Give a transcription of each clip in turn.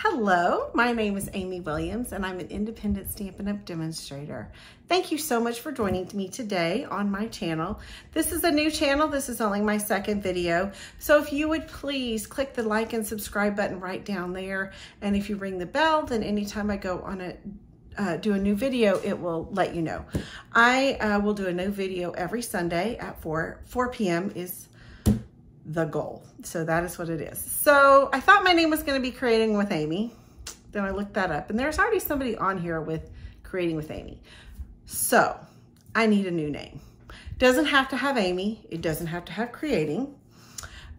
Hello, my name is Amy Williams and I'm an independent Stampin' Up! Demonstrator. Thank you so much for joining me today on my channel. This is a new channel. This is only my second video. So if you would please click the like and subscribe button right down there. And if you ring the bell, then anytime I go on do a new video, it will let you know. I will do a new video every Sunday at 4 p.m. is the goal. So that is what it is. So I thought my name was going to be Creating with Amy. Then I looked that up and there's already somebody on here with Creating with Amy. So I need a new name. Doesn't have to have Amy. It doesn't have to have Creating.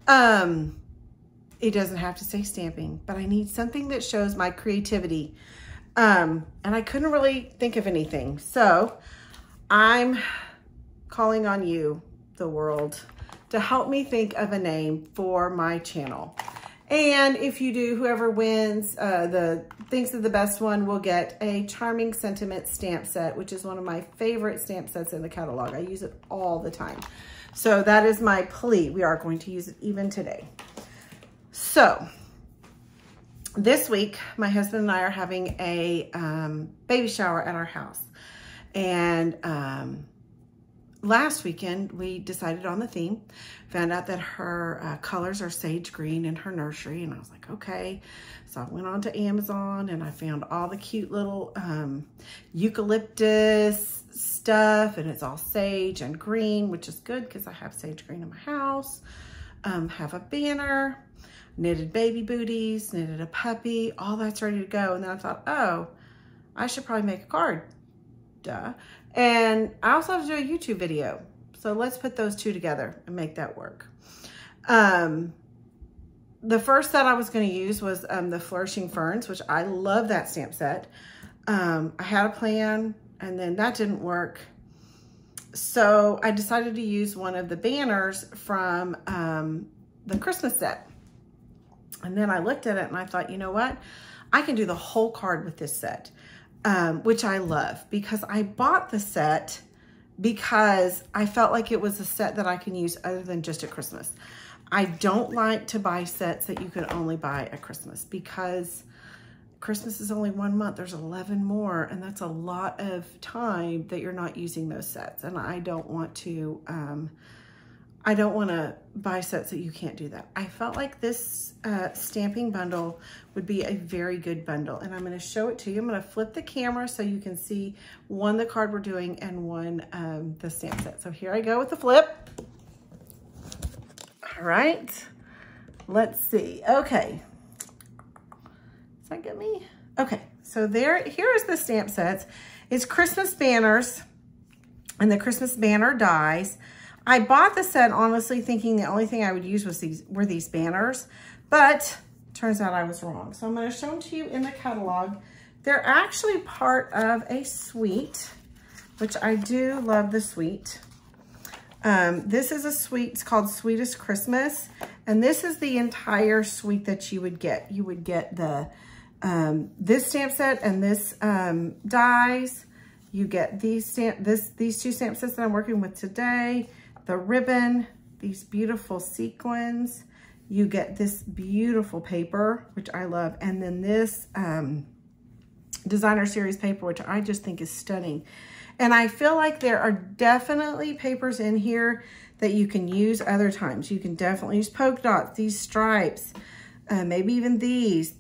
It doesn't have to say stamping, but I need something that shows my creativity. And I couldn't really think of anything. So I'm calling on you, the world, to help me think of a name for my channel. And if you do, whoever wins, thinks of the best one will get a Charming Sentiment stamp set, which is one of my favorite stamp sets in the catalog. I use it all the time. So that is my plea. We are going to use it even today. So this week, my husband and I are having a baby shower at our house. And last weekend, we decided on the theme, found out that her colors are sage green in her nursery. And I was like, okay. So I went on to Amazon and I found all the cute little eucalyptus stuff. And it's all sage and green, which is good because I have sage green in my house. Have a banner, knitted baby booties, knitted a puppy, all that's ready to go. And then I thought, oh, I should probably make a card. Duh. And I also have to do a YouTube video. So let's put those two together and make that work. The first set I was going to use was the Flourishing Ferns, which I love that stamp set. I had a plan and then that didn't work. So I decided to use one of the banners from the Christmas set. And then I looked at it and I thought, you know what? I can do the whole card with this set. Which I love because I bought the set because I felt like it was a set that I can use other than just at Christmas. I don't like to buy sets that you can only buy at Christmas because Christmas is only 1 month. There's 11 more and that's a lot of time that you're not using those sets. And I don't want to buy sets that you can't do that. I felt like this stamping bundle would be a very good bundle. And I'm going to show it to you. I'm going to flip the camera so you can see one, the card we're doing, and one, the stamp set. So here I go with the flip. All right. Let's see. Okay. Does that get me? Okay. So here is the stamp sets. It's Christmas banners and the Christmas banner dies. I bought the set honestly thinking the only thing I would use were these banners, but turns out I was wrong. So I'm going to show them to you in the catalog. They're actually part of a suite, which I do love the suite. This is a suite, it's called Sweetest Christmas, and this is the entire suite that you would get. You would get the this stamp set and this dies. You get these two stamp sets that I'm working with today. The ribbon, these beautiful sequins. You get this beautiful paper, which I love. And then this designer series paper, which I just think is stunning. And I feel like there are definitely papers in here that you can use other times. You can definitely use polka dots, these stripes, maybe even this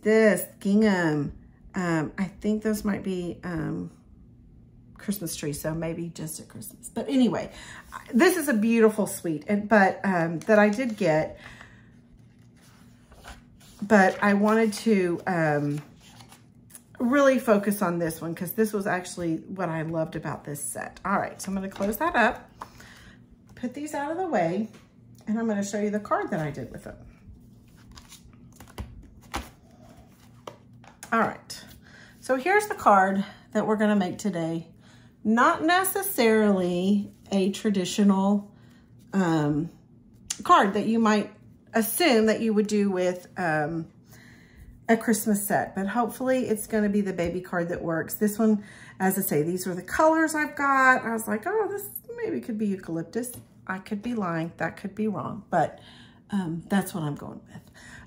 gingham. I think those might be Christmas tree, so maybe just at Christmas. But anyway, this is a beautiful suite, that I did get, but I wanted to really focus on this one because this was actually what I loved about this set. All right, so I'm going to close that up, put these out of the way, and I'm going to show you the card that I did with it. All right, so here's the card that we're going to make today. Not necessarily a traditional card that you might assume that you would do with a Christmas set, but hopefully it's going to be the baby card that works. This one, as I say, these are the colors I've got. I was like, oh, this maybe could be eucalyptus. I could be lying. That could be wrong, but that's what I'm going with.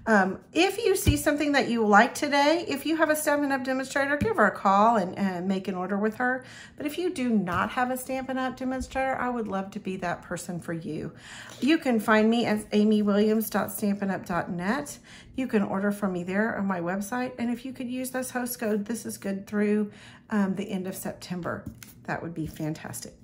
If you see something that you like today, if you have a Stampin' Up! Demonstrator, give her a call and make an order with her. But if you do not have a Stampin' Up! Demonstrator, I would love to be that person for you. You can find me as amywilliams.stampinup.net. You can order from me there on my website. And if you could use this host code, this is good through the end of September. That would be fantastic.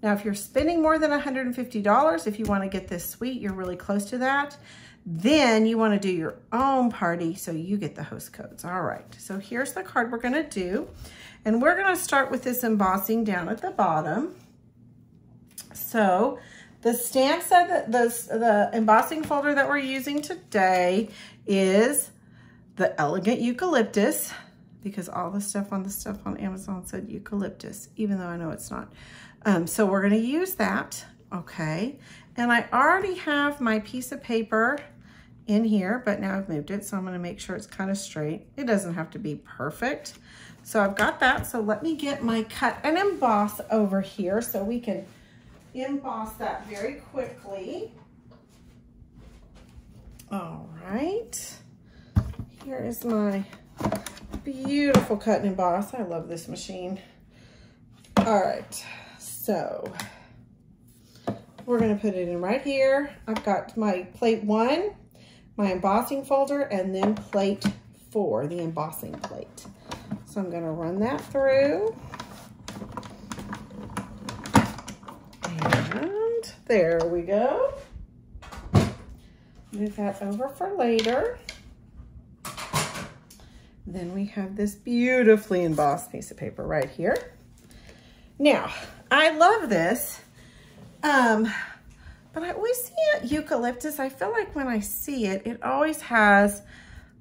Now, if you're spending more than $150, if you want to get this suite, you're really close to that, then you want to do your own party, so you get the host codes. All right, so here's the card we're going to do. And we're going to start with this embossing down at the bottom. So the stamp set, the embossing folder that we're using today is the Elegant Eucalyptus, because all the stuff on Amazon said eucalyptus, even though I know it's not. So we're going to use that, okay? And I already have my piece of paper in here, but now I've moved it, so I'm going to make sure it's kind of straight. It doesn't have to be perfect. So I've got that. So let me get my cut and emboss over here so we can emboss that very quickly. All right. Here is my beautiful cut and emboss. I love this machine. All right, so we're going to put it in right here. I've got my plate 1, my embossing folder, and then plate 4, the embossing plate. So I'm going to run that through. And there we go. Move that over for later. Then we have this beautifully embossed piece of paper right here. Now, I love this, but I always see it eucalyptus. I feel like when I see it, it always has,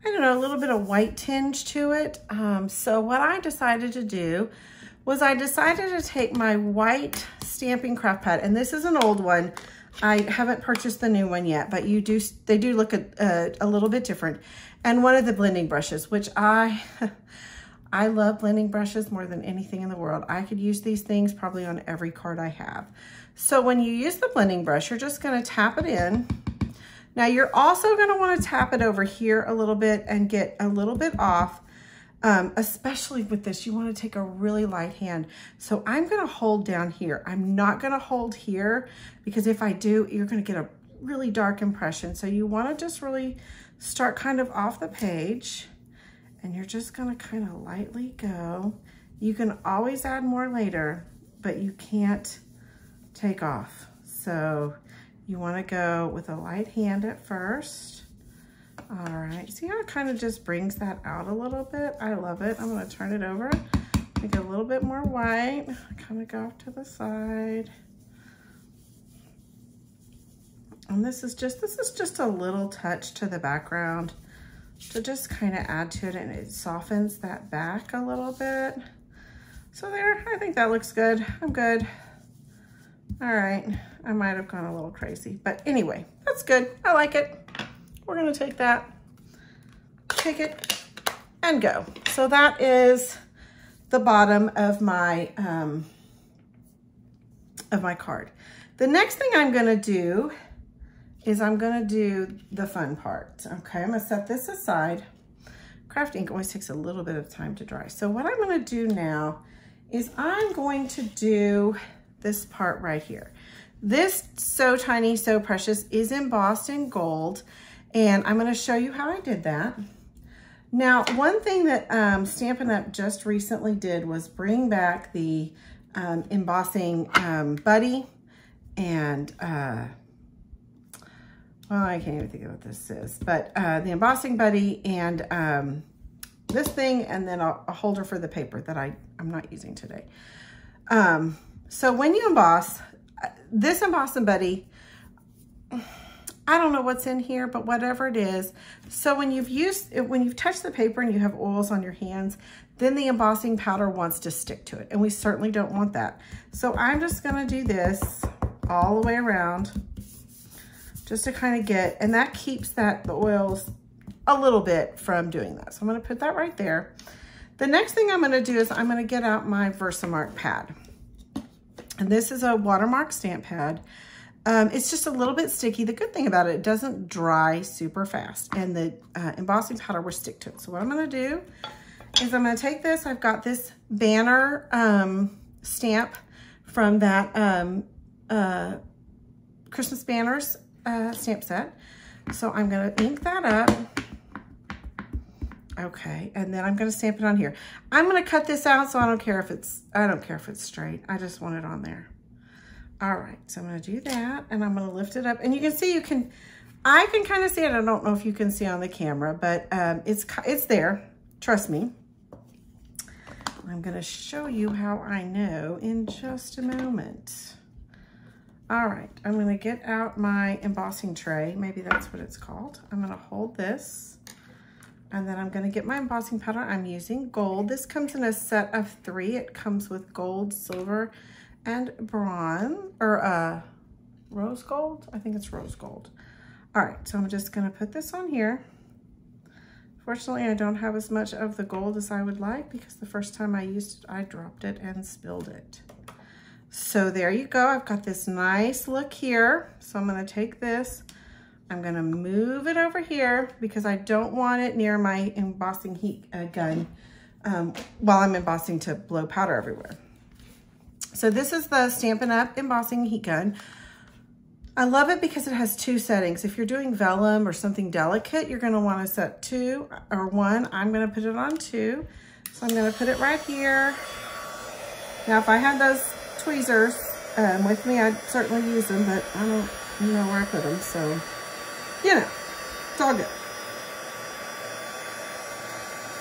I don't know, a little bit of white tinge to it. So what I decided to do was I decided to take my white stamping craft pad, and this is an old one. I haven't purchased the new one yet, but they do look a little bit different. And one of the blending brushes, which I love blending brushes more than anything in the world. I could use these things probably on every card I have. So when you use the blending brush, you're just going to tap it in. Now you're also going to want to tap it over here a little bit and get a little bit off. Especially with this, you want to take a really light hand. So I'm going to hold down here. I'm not going to hold here because if I do, you're going to get a really dark impression. So you want to just really start kind of off the page, and you're just going to kind of lightly go. You can always add more later, but you can't take off. So you want to go with a light hand at first. All right, see how it kind of just brings that out a little bit? I love it. I'm going to turn it over, make it a little bit more white, kind of go off to the side. And this is just a little touch to the background to just kind of add to it, and it softens that back a little bit. So there, I think that looks good. I'm good. All right, I might have gone a little crazy, but anyway, that's good. I like it. We're gonna take that, take it, and go. So that is the bottom of my card. The next thing I'm gonna do is I'm gonna do the fun part. Okay, I'm gonna set this aside. Craft ink always takes a little bit of time to dry. So what I'm gonna do now is I'm going to do this part right here. This So Tiny, So Precious is embossed in gold, and I'm gonna show you how I did that. Now, one thing that Stampin' Up! Just recently did was bring back the embossing buddy and, well, I can't even think of what this is, but the embossing buddy and this thing, and then a holder for the paper that I'm not using today. So when you emboss, this embossing buddy, I don't know what's in here, but whatever it is. So when you've touched the paper and you have oils on your hands, then the embossing powder wants to stick to it, and we certainly don't want that. So I'm just gonna do this all the way around, just to kind of get, and that keeps the oils a little bit from doing that. So I'm gonna put that right there. The next thing I'm gonna do is I'm gonna get out my Watermark pad. And this is a Watermark Stamp Pad. It's just a little bit sticky. The good thing about it, it doesn't dry super fast, and the embossing powder will stick to it. So what I'm going to do is I'm going to take this. I've got this banner stamp from that Christmas banners stamp set. So I'm going to ink that up. Okay, and then I'm going to stamp it on here. I'm going to cut this out, so I don't care if it's straight. I just want it on there. All right, so I'm going to do that, and I'm going to lift it up, and you can see I can kind of see it. I don't know if you can see on the camera, but it's there. Trust me. I'm going to show you how I know in just a moment. All right, I'm going to get out my embossing tray. Maybe that's what it's called. I'm going to hold this, and then I'm going to get my embossing powder. I'm using gold. This comes in a set of 3. It comes with gold, silver, and bronze, or rose gold. I think it's rose gold. All right, so I'm just going to put this on here. Fortunately, I don't have as much of the gold as I would like, because the first time I used it, I dropped it and spilled it. So there you go. I've got this nice look here. So I'm going to take this. I'm going to move it over here because I don't want it near my embossing heat gun while I'm embossing to blow powder everywhere. So this is the Stampin' Up! Embossing heat gun. I love it because it has 2 settings. If you're doing vellum or something delicate, you're going to want to set 2 or 1. I'm going to put it on 2. So I'm going to put it right here. Now, if I had those tweezers with me, I'd certainly use them, but I don't know where I put them, so, you know, it's all good.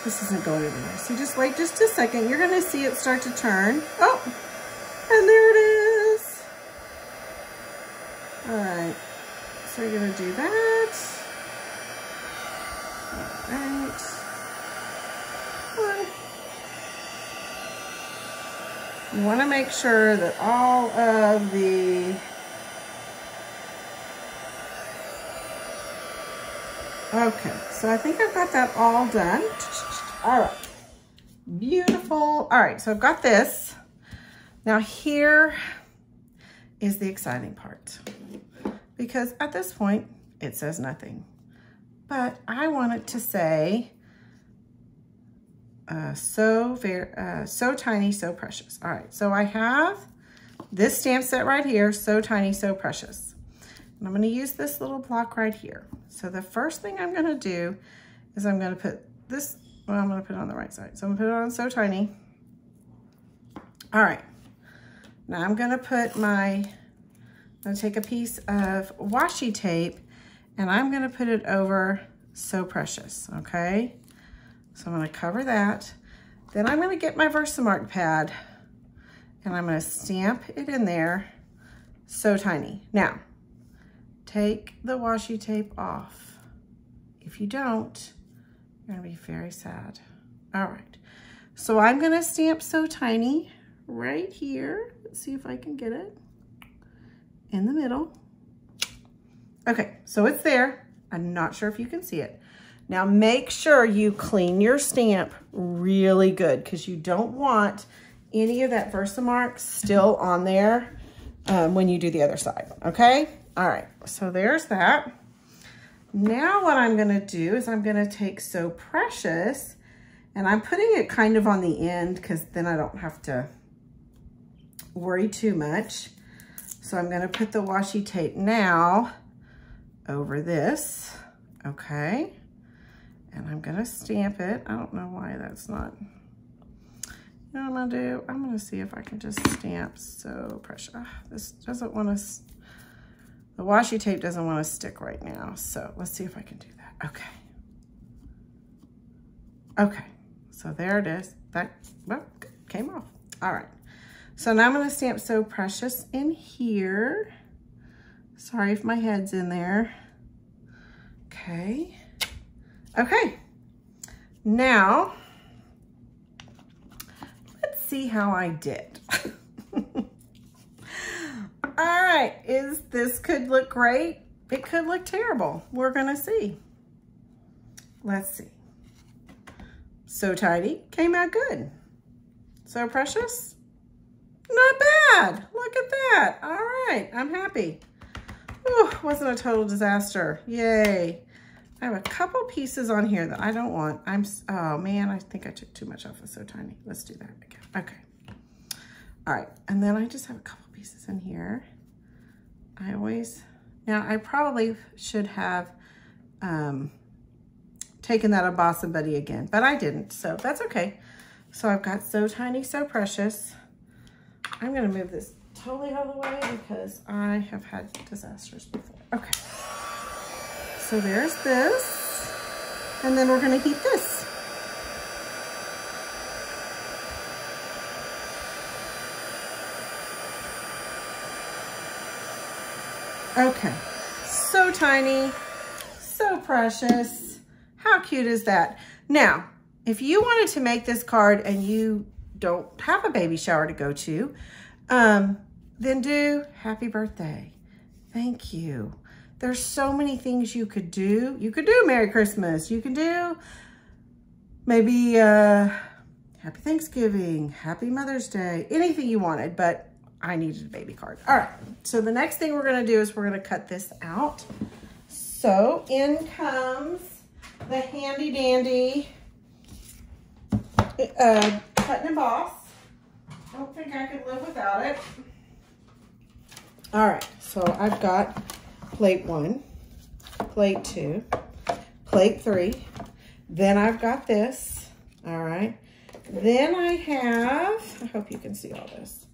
This isn't going anywhere. So just wait just a second. You're going to see it start to turn. Oh, and there it is. All right, so you're going to do that. All right. You want to make sure that all of the okay, so I think I've got that all done. All right, beautiful. All right, so I've got this. Now here is the exciting part, because at this point it says nothing, but I want it to say so tiny, so precious. All right, so I have this stamp set right here, so tiny, so precious. And I'm going to use this little block right here. So the first thing I'm going to do is I'm going to put this, well, I'm going to put it on the right side. So I'm going to put it on so tiny. All right, now I'm going to put I'm going to take a piece of washi tape and I'm going to put it over so precious, okay? So I'm going to cover that. Then I'm going to get my Watermark pad and I'm going to stamp it in there, so tiny. Now, take the washi tape off. If you don't, you're going to be very sad. All right, so I'm going to stamp so tiny right here. Let's see if I can get it in the middle. Okay, so it's there. I'm not sure if you can see it. Now make sure you clean your stamp really good, because you don't want any of that Watermark still on there when you do the other side, okay? All right, so there's that. Now what I'm gonna do is I'm gonna take So Precious, and I'm putting it kind of on the end because then I don't have to worry too much. So I'm gonna put the washi tape now over this, okay? And I'm gonna stamp it. I don't know why that's not, you know what I'm gonna do? I'm gonna see if I can just stamp So Precious. This doesn't wanna, the washi tape doesn't wanna stick right now. So let's see if I can do that. Okay. Okay, so there it is. That, well, came off. All right. So now I'm gonna stamp So Precious in here. Sorry if my head's in there. Okay. Okay, now, let's see how I did. All right, this could look great. It could look terrible. We're gonna see. Let's see. So Tiny came out good. So Precious, not bad. Look at that. All right, I'm happy. Whew, wasn't a total disaster. Yay. I have a couple pieces on here that I don't want. Oh man, I think I took too much off. It's so tiny. Let's do that again. Okay. All right, and then I just have a couple pieces in here. Now I probably should have taken that Embossing Buddy again, but I didn't, so that's okay. So I've got So Tiny, So Precious. I'm gonna move this totally out of the way because I have had disasters before. Okay. So there's this, and then we're gonna heat this. Okay, so tiny, so precious. How cute is that? Now, if you wanted to make this card and you don't have a baby shower to go to, then do happy birthday. Thank you. There's so many things you could do. You could do Merry Christmas. You can do maybe Happy Thanksgiving, Happy Mother's Day, anything you wanted, but I needed a baby card. All right, so the next thing we're gonna do is we're gonna cut this out. So in comes the handy dandy cut and emboss. I don't think I could live without it. All right, so I've got plate 1, plate 2, plate 3. Then I've got this, all right. Then I have, I hope you can see all this.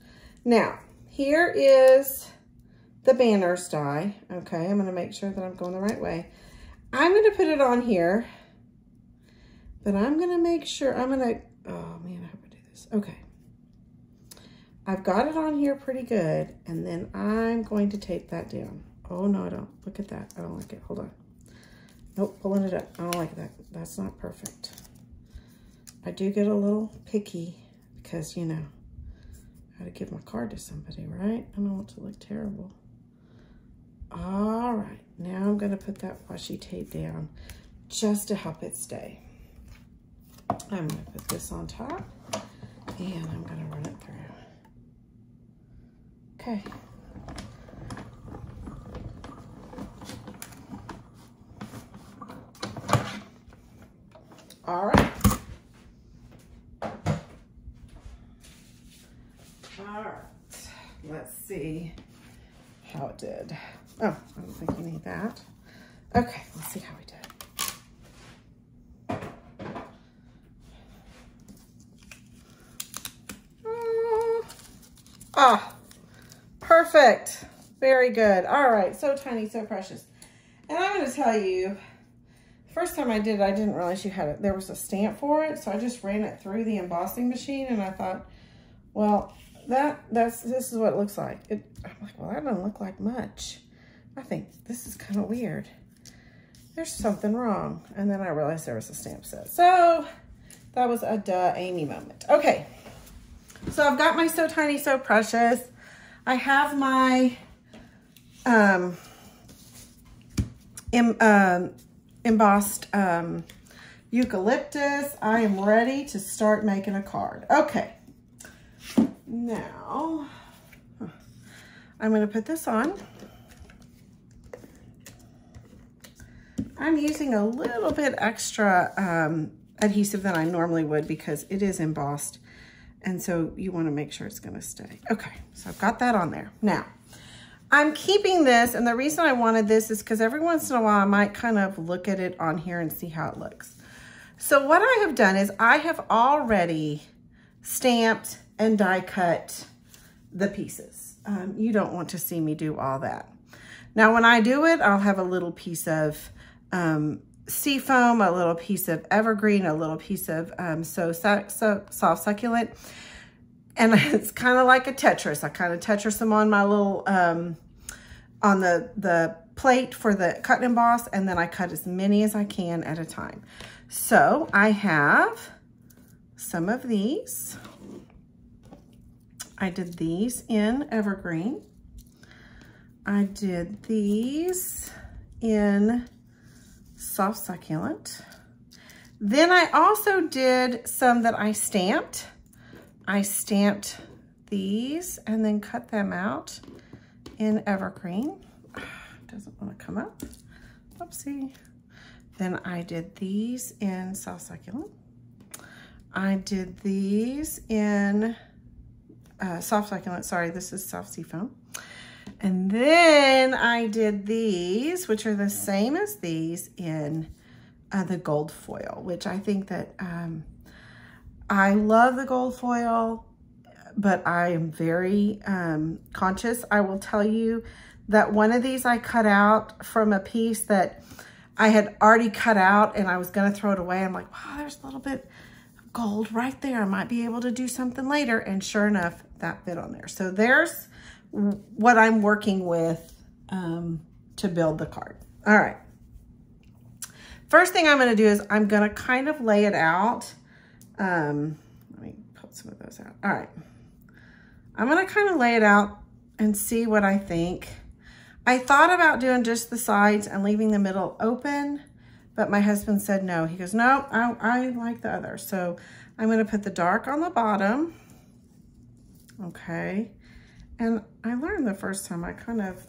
Now, here is the banners die. Okay, I'm gonna make sure that I'm going the right way. I'm gonna put it on here, but I'm gonna make sure, oh man, I hope I do this. Okay. I've got it on here pretty good, and then I'm going to tape that down. Oh no, I don't. Look at that. I don't like it. Hold on. Nope, pulling it up. I don't like that. That's not perfect. I do get a little picky because, you know, I gotta give my card to somebody, right? I don't want it to look terrible. All right, now I'm gonna put that washi tape down just to help it stay. I'm gonna put this on top and I'm gonna run it through. Okay. All right. All right. Let's see how it did. Oh, I don't think you need that. Okay, let's see how we did. Perfect. Very good. All right, So Tiny, So Precious. And I'm going to tell you, first time I did it, I didn't realize you had it. There was a stamp for it, so I just ran it through the embossing machine, and I thought, well, this is what it looks like. I'm like, well, that doesn't look like much. I think this is kind of weird. There's something wrong. And then I realized there was a stamp set. So that was a duh Amy moment. Okay, so I've got my So Tiny, So Precious. I have my embossed eucalyptus. I am ready to start making a card. Okay, now I'm going to put this on. I'm using a little bit extra adhesive than I normally would because it is embossed. And so you want to make sure it's going to stay. Okay, so I've got that on there. Now, I'm keeping this, and the reason I wanted this is because every once in a while I might kind of look at it on here and see how it looks. So what I have done is I have already stamped and die cut the pieces. You don't want to see me do all that. Now, when I do it, I'll have a little piece of seafoam, a little piece of evergreen, a little piece of soft succulent. And it's kind of like a Tetris. I kind of Tetris them on my little, on the plate for the cut and emboss, and then I cut as many as I can at a time. So I have some of these. I did these in evergreen. I did these in soft succulent. Then I also did some that I stamped. I stamped these and then cut them out in evergreen. doesn't want to come up. Oopsie. Then I did these in soft succulent. I did these in soft succulent. Sorry, this is soft seafoam. And then I did these, which are the same as these, in the gold foil, which I think that I love the gold foil, but I am very conscious. I will tell you that one of these I cut out from a piece that I had already cut out and I was going to throw it away. I'm like, wow, there's a little bit of gold right there. I might be able to do something later. And sure enough, that bit on there. So there's what I'm working with to build the card. All right. First thing I'm going to do is I'm going to kind of lay it out. Let me put some of those out. All right. I'm going to kind of lay it out and see what I think. I thought about doing just the sides and leaving the middle open, but my husband said no. He goes, no, I like the other. So I'm going to put the dark on the bottom. Okay. And I learned the first time I kind of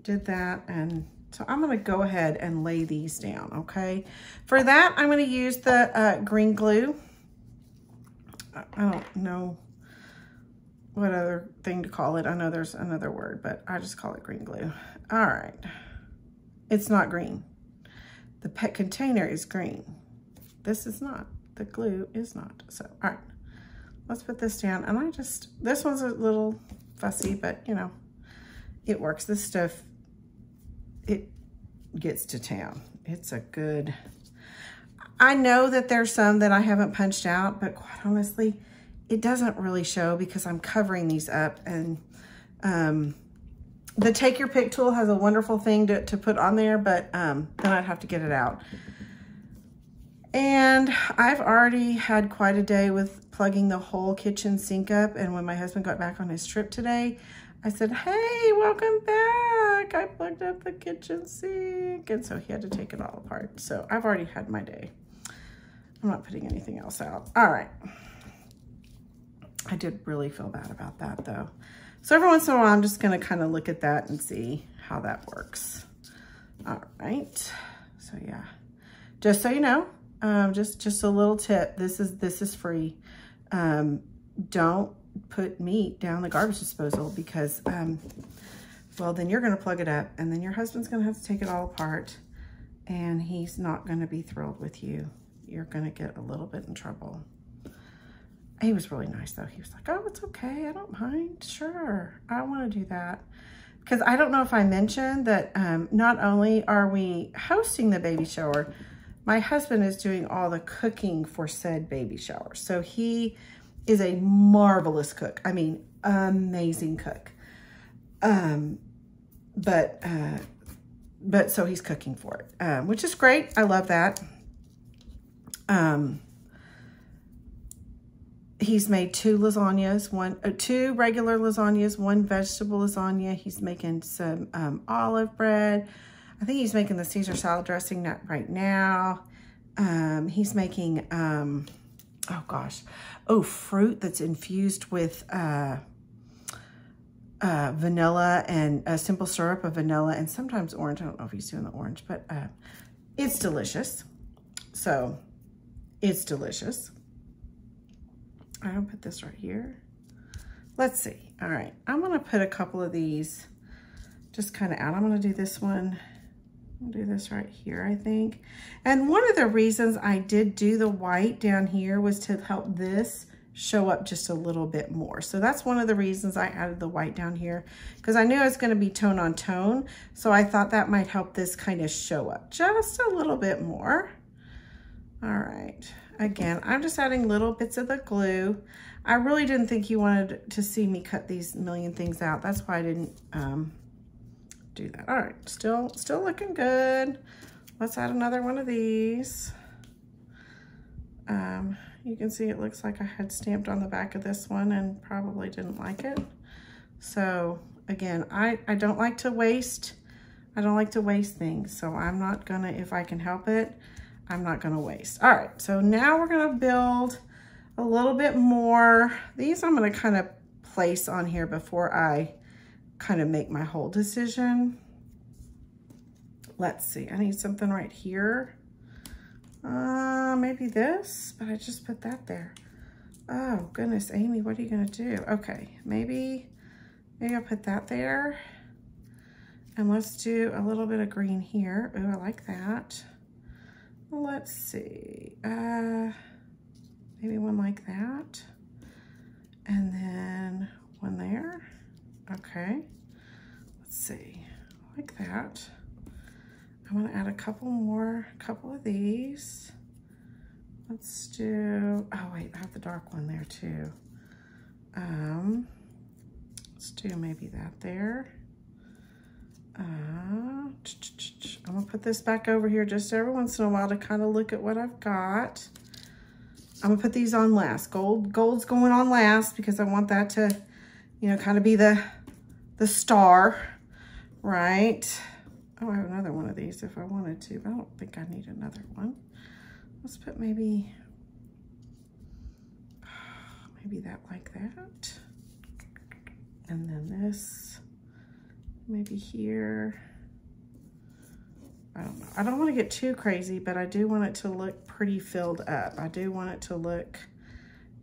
did that, and so I'm going to go ahead and lay these down, okay? For that, I'm going to use the green glue. I don't know what other thing to call it. I know there's another word, but I just call it green glue. All right. It's not green. The pet container is green. This is not. The glue is not. So, all right. Let's put this down. And this one's a little fussy, but you know, it works. This stuff, it gets to town. It's a good, I know that there's some that I haven't punched out, but quite honestly, it doesn't really show because I'm covering these up. And the Take Your Pick tool has a wonderful thing to put on there, but then I'd have to get it out. And I've already had quite a day with plugging the whole kitchen sink up. And when my husband got back on his trip today, I said, hey, welcome back. I plugged up the kitchen sink. And so he had to take it all apart. So I've already had my day. I'm not putting anything else out. All right. I did really feel bad about that though. So every once in a while, I'm just going to kind of look at that and see how that works. All right. So yeah, just so you know, just a little tip. This is free. Don't put meat down the garbage disposal because, well, then you're going to plug it up and then your husband's going to have to take it all apart and he's not going to be thrilled with you. You're going to get a little bit in trouble. He was really nice though. He was like, oh, it's okay. I don't mind. Sure. I want to do that. Because I don't know if I mentioned that not only are we hosting the baby shower, my husband is doing all the cooking for said baby shower. So he is a marvelous cook. I mean, amazing cook. But so he's cooking for it, which is great. I love that. He's made two lasagnas, two regular lasagnas, one vegetable lasagna. He's making some olive bread. I think he's making the Caesar salad dressing right now. He's making, fruit that's infused with vanilla and a simple syrup of vanilla and sometimes orange. I don't know if he's doing the orange, but it's delicious. So it's delicious. I'm gonna put this right here. Let's see. All right, I'm gonna put a couple of these just kind of out. I'm gonna do this one. I'll do this right here, I think. And one of the reasons I did do the white down here was to help this show up just a little bit more. So that's one of the reasons I added the white down here, because I knew it was going to be tone on tone. So I thought that might help this kind of show up just a little bit more. All right. Again, I'm just adding little bits of the glue. I really didn't think you wanted to see me cut these million things out. That's why I didn't do that. All right, still looking good. Let's add another one of these. You can see it looks like I had stamped on the back of this one and probably didn't like it. So again, I don't like to waste. I don't like to waste things. So I'm not gonna, if I can help it, I'm not gonna waste. All right, so now we're gonna build a little bit more. These I'm gonna kind of place on here before I kind of make my whole decision. Let's see, I need something right here. Maybe this, but I just put that there. Oh goodness, Amy, what are you gonna do? Okay, maybe I'll put that there. And let's do a little bit of green here. Ooh, I like that. Let's see, maybe one like that. And then one there. Okay, let's see, like that. I want to add a couple of these. Let's do, oh wait, I have the dark one there too. Let's do maybe that there. I'm gonna put this back over here just every once in a while to kind of look at what I've got. I'm gonna put these on last. Gold's going on last because I want that to, you know, kind of be the star, right? Oh, I have another one of these if I wanted to, but I don't think I need another one. Let's put maybe that like that. And then this, maybe here. I don't know. I don't want to get too crazy, but I do want it to look pretty filled up. I do want it to look,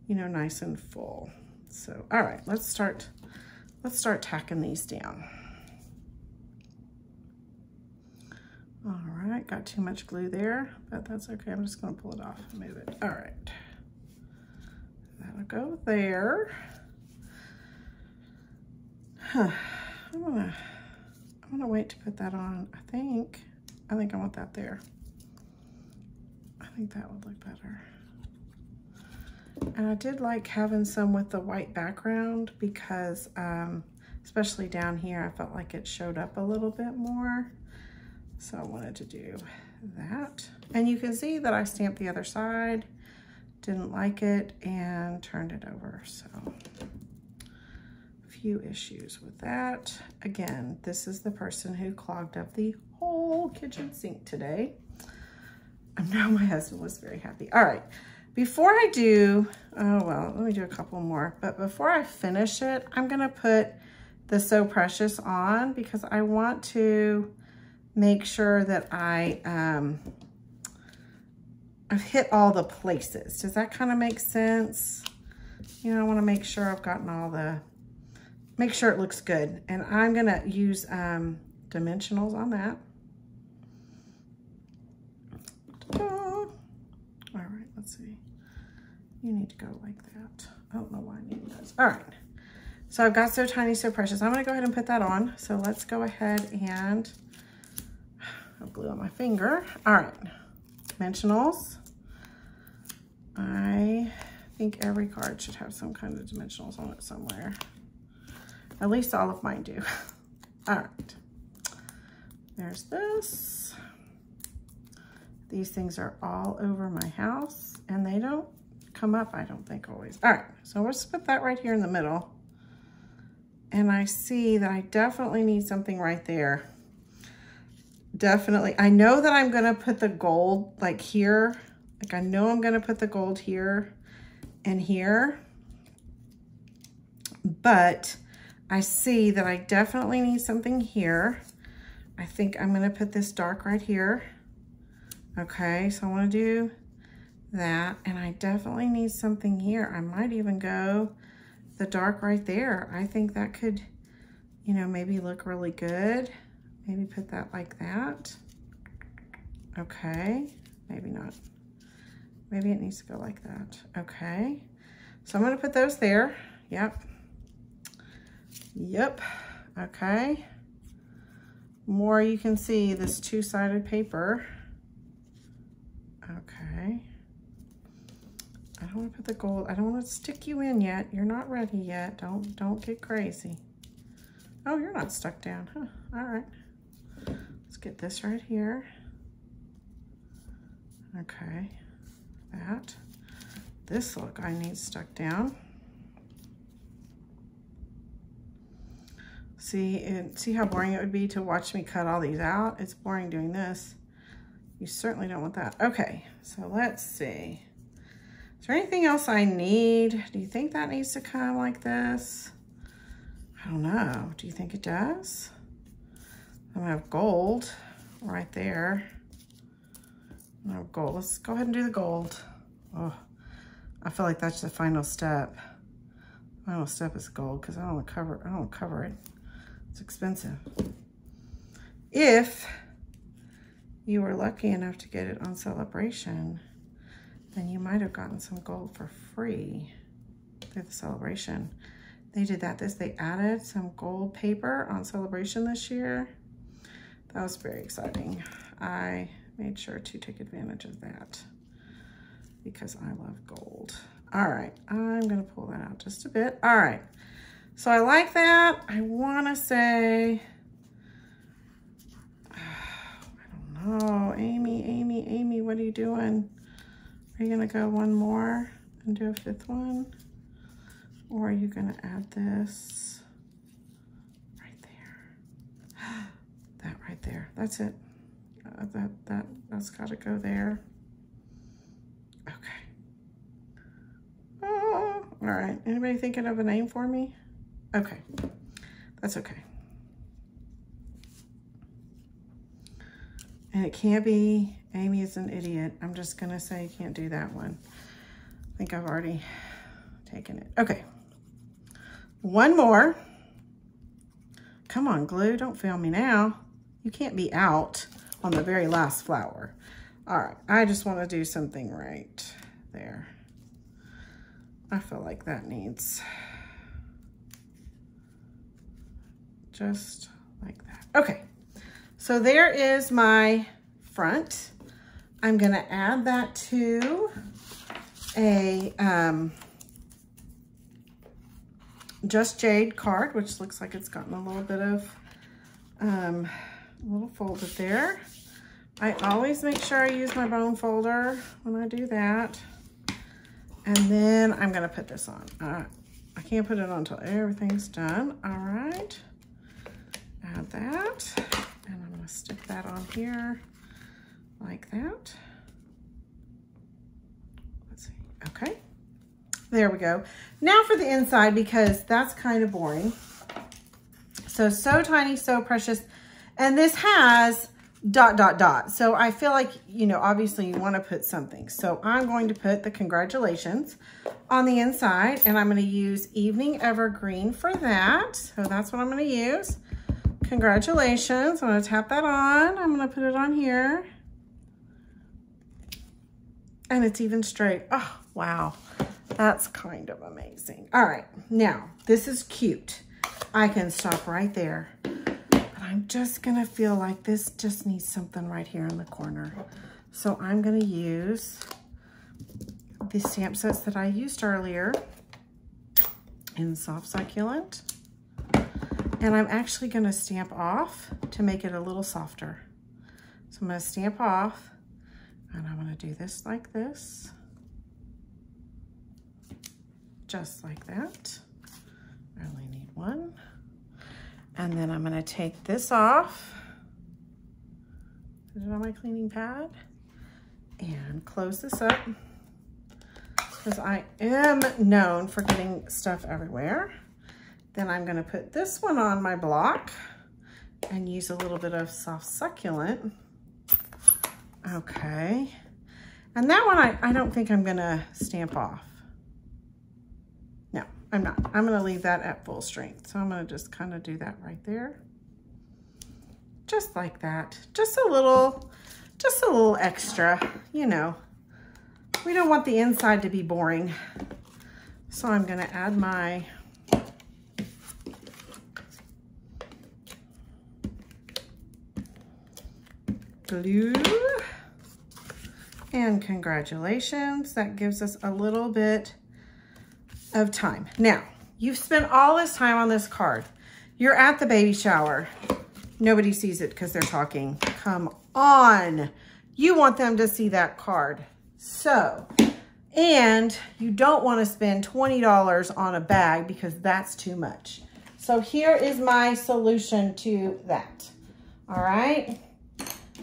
you know, nice and full. So, all right, let's start tacking these down. All right, got too much glue there, but that's okay. I'm just gonna pull it off and move it. All right, that'll go there. I'm gonna wait to put that on. I think I want that there. I think that would look better. And I did like having some with the white background because, especially down here, I felt like it showed up a little bit more. So I wanted to do that. And you can see that I stamped the other side, didn't like it, and turned it over. So a few issues with that. Again, this is the person who clogged up the whole kitchen sink today. I know my husband was very happy. All right, before I do, oh well, let me do a couple more. But before I finish it, I'm gonna put the So Precious on because I want to make sure that I've hit all the places. Does that kind of make sense? You know, I want to make sure I've gotten all the, make sure it looks good. And I'm going to use dimensionals on that. All right, let's see. You need to go like that. I don't know why I need those. All right. So I've got So Tiny, So Precious. I'm going to go ahead and put that on. So let's go ahead and glue on my finger. All right, dimensionals. I think every card should have some kind of dimensionals on it somewhere. At least all of mine do. All right, there's this. These things are all over my house and they don't come up, I don't think, always. All right, so let's put that right here in the middle. And I see that I definitely need something right there. Definitely. I know that I'm going to put the gold like here. Like I know I'm going to put the gold here and here. But I see that I definitely need something here. I think I'm going to put this dark right here. Okay, so I want to do that. And I definitely need something here. I might even go the dark right there. I think that could, you know, maybe look really good. Maybe put that like that. Okay, maybe not. Maybe it needs to go like that. Okay, so I'm gonna put those there. Yep. Yep, okay. More, you can see this two-sided paper. Okay. I don't want to put the gold, I don't want to stick you in yet. You're not ready yet. Don't get crazy. Oh, you're not stuck down, huh? All right. Let's get this right here. Okay, that. This look I need stuck down. See how boring it would be to watch me cut all these out? It's boring doing this. You certainly don't want that. Okay, so let's see. Is there anything else I need? Do you think that needs to come like this? I don't know. Do you think it does? I'm gonna have gold right there. No gold. Let's go ahead and do the gold. Oh, I feel like that's the final step. Final step is gold because I don't want to cover it. It's expensive. If you were lucky enough to get it on Celebration, then you might have gotten some gold for free through the Celebration. They did that. They added some gold paper on Celebration this year. That was very exciting. I made sure to take advantage of that because I love gold. All right, I'm gonna pull that out just a bit. All right, so I like that. I wanna say, I don't know, Amy, what are you doing? Are you gonna go one more and do a fifth one? Or are you gonna add this right there? That right there, that's it. That's gotta go there. Okay. Oh, all right, anybody thinking of a name for me? Okay, that's okay. And it can't be Amy is an idiot. I'm just gonna say you can't do that one. I think I've already taken it. Okay, one more. Come on, glue, don't fail me now. You can't be out on the very last flower. All right, I just wanna do something right there. I feel like that needs just like that. Okay, so there is my front. I'm gonna add that to a Just Jade card, which looks like it's gotten a little bit of a little folded there. I always make sure I use my bone folder when I do that. And then I'm gonna put this on. I can't put it on until everything's done. All right, add that. And I'm gonna stick that on here like that. Let's see, okay. There we go. Now for the inside, because that's kind of boring. So tiny, so precious. And this has ... So I feel like, you know, obviously you want to put something. So I'm going to put the congratulations on the inside, and I'm going to use Evening Evergreen for that. So that's what I'm going to use. Congratulations. I'm going to tap that on. I'm going to put it on here. And it's even straight. Oh, wow. That's kind of amazing. All right. Now, this is cute. I can stop right there. I'm just gonna feel like this just needs something right here in the corner. So I'm gonna use the stamp sets that I used earlier in Soft Succulent. And I'm actually gonna stamp off to make it a little softer. So I'm gonna stamp off, and I'm gonna do this like this. Just like that. I only need one. And then I'm gonna take this off, put it on my cleaning pad, and close this up, because I am known for getting stuff everywhere. Then I'm gonna put this one on my block and use a little bit of Soft Succulent. Okay. And that one I don't think I'm gonna stamp off. I'm not. I'm going to leave that at full strength. So I'm going to just kind of do that right there. Just like that. Just a little extra, you know. We don't want the inside to be boring. So I'm going to add my glue. And congratulations. That gives us a little bit of time. Now, you've spent all this time on this card. You're at the baby shower. Nobody sees it because they're talking. Come on. You want them to see that card. So, and you don't want to spend $20 on a bag because that's too much. So here is my solution to that. All right.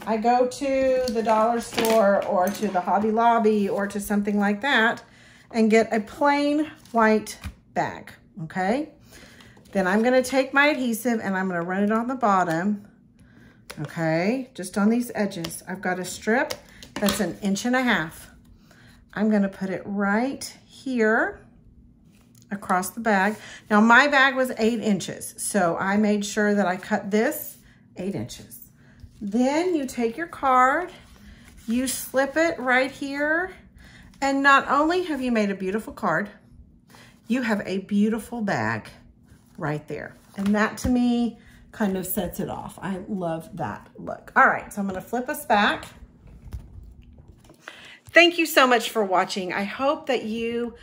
I go to the dollar store or to the Hobby Lobby or to something like that and get a plain white bag, okay? Then I'm gonna take my adhesive and I'm gonna run it on the bottom okay? Just on these edges. I've got a strip that's 1.5 inches. I'm gonna put it right here across the bag. Now my bag was 8 inches, so I made sure that I cut this 8 inches. Then you take your card, you slip it right here, and not only have you made a beautiful card, you have a beautiful bag right there. And that to me kind of sets it off. I love that look. All right, so I'm gonna flip us back. Thank you so much for watching. I hope that you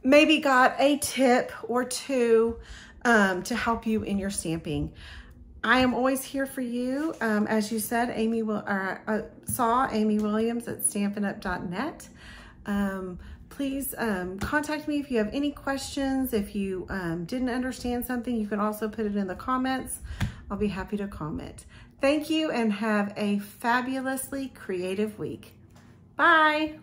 maybe got a tip or two to help you in your stamping. I am always here for you. As you said, saw Amy Williams at stampinup.net. Please contact me if you have any questions. If you didn't understand something, you can also put it in the comments. I'll be happy to comment. Thank you and have a fabulously creative week. Bye.